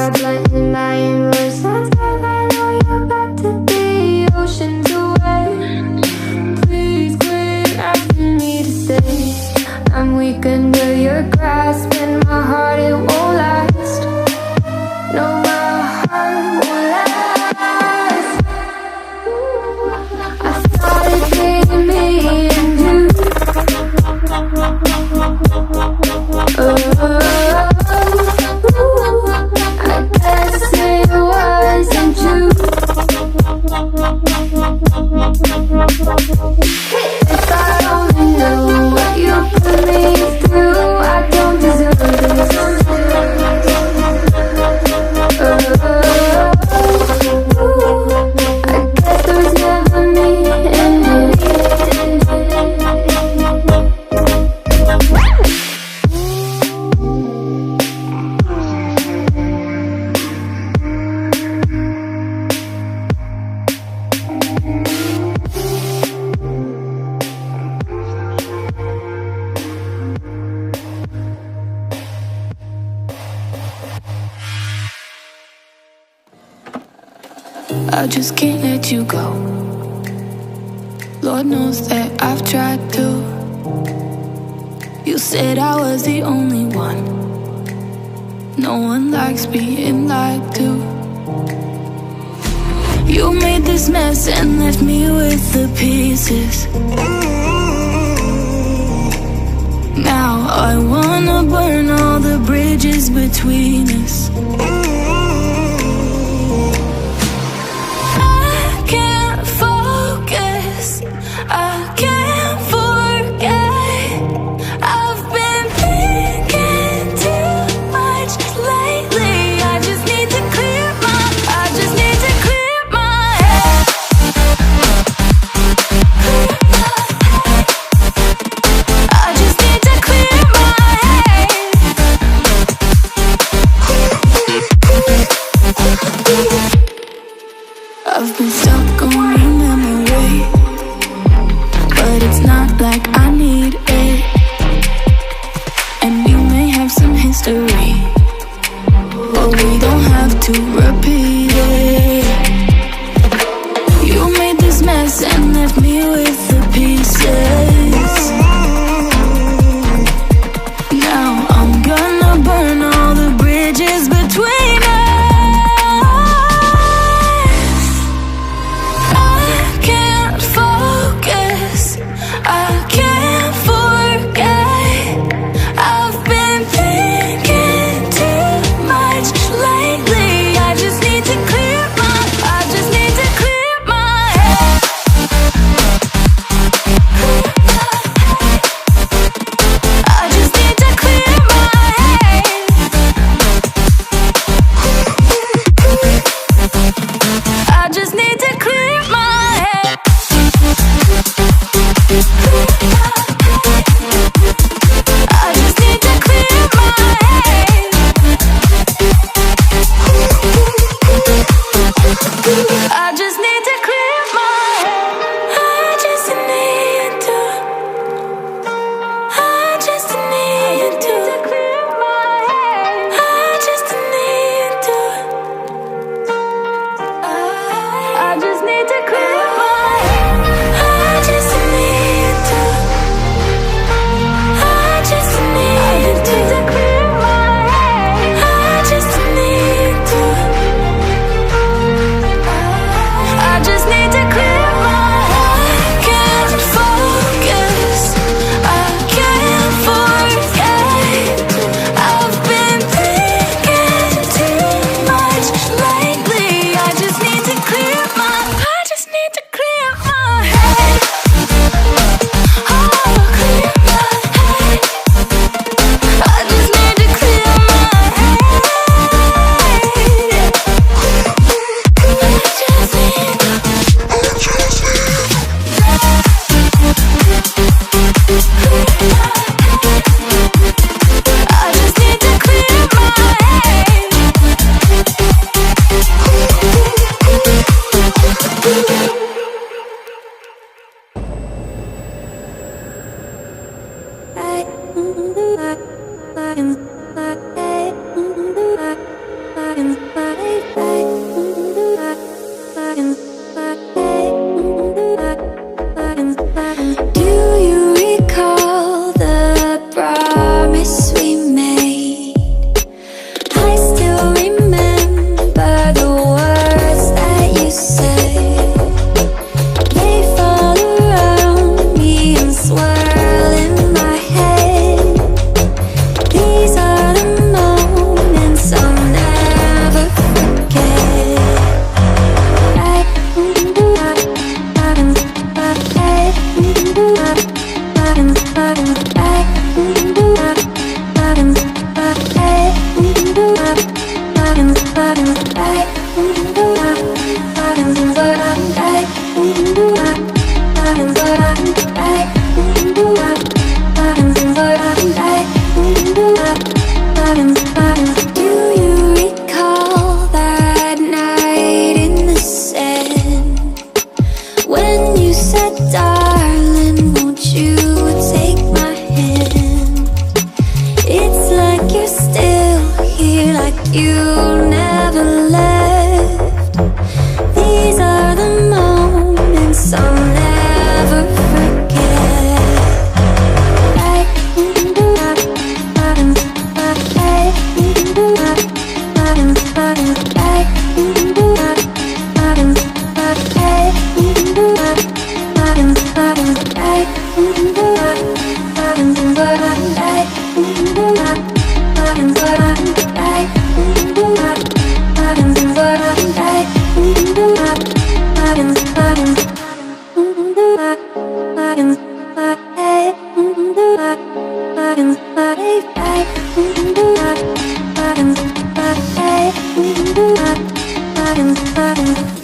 by blending my inwards. That's all I know, you're back to be oceans away. Please quit asking me to stay. I'm weak under your grasp, and my heart, it won't last. No, my heart won't last. I thought it'd be me and you. I guess it wasn't true. If I only knew what you put me through, I don't deserve this. I guess there's never me in it. I just can't let you go. Lord knows that I've tried to. You said I was the only one. No one likes being lied to. You made this mess and left me with the pieces. Now I wanna burn all the bridges between us. I can't forget. I've been thinking too much lately. I just need to clear my head. I just need to clear my head. I've been stuck on your memory, but it's not like I need it. And we may have some history, but we don't have to repeat it. You made this mess and left me with the pieces. Now I'm gonna burn all the bridges between us. I can't focus, I can't forget. I've been thinking too much lately. I just need to clear my head. I just need to clear my head. I just need to clear my head. I just need to clear my head. I just need to clear my head. I just need to. I just need to clear my head. I just need to. I just need to clear my head. I just need to. I just need to clear my head. I just need to. I just need to clear my head. I can't focus, I can't forget. I've been thinking too much lately. I just need to clear my head. Oh, clear my head. I just need to clear my head. I just need to clear my head. I you're still here, like you never left. These are the moments I'll never forget. Buttons.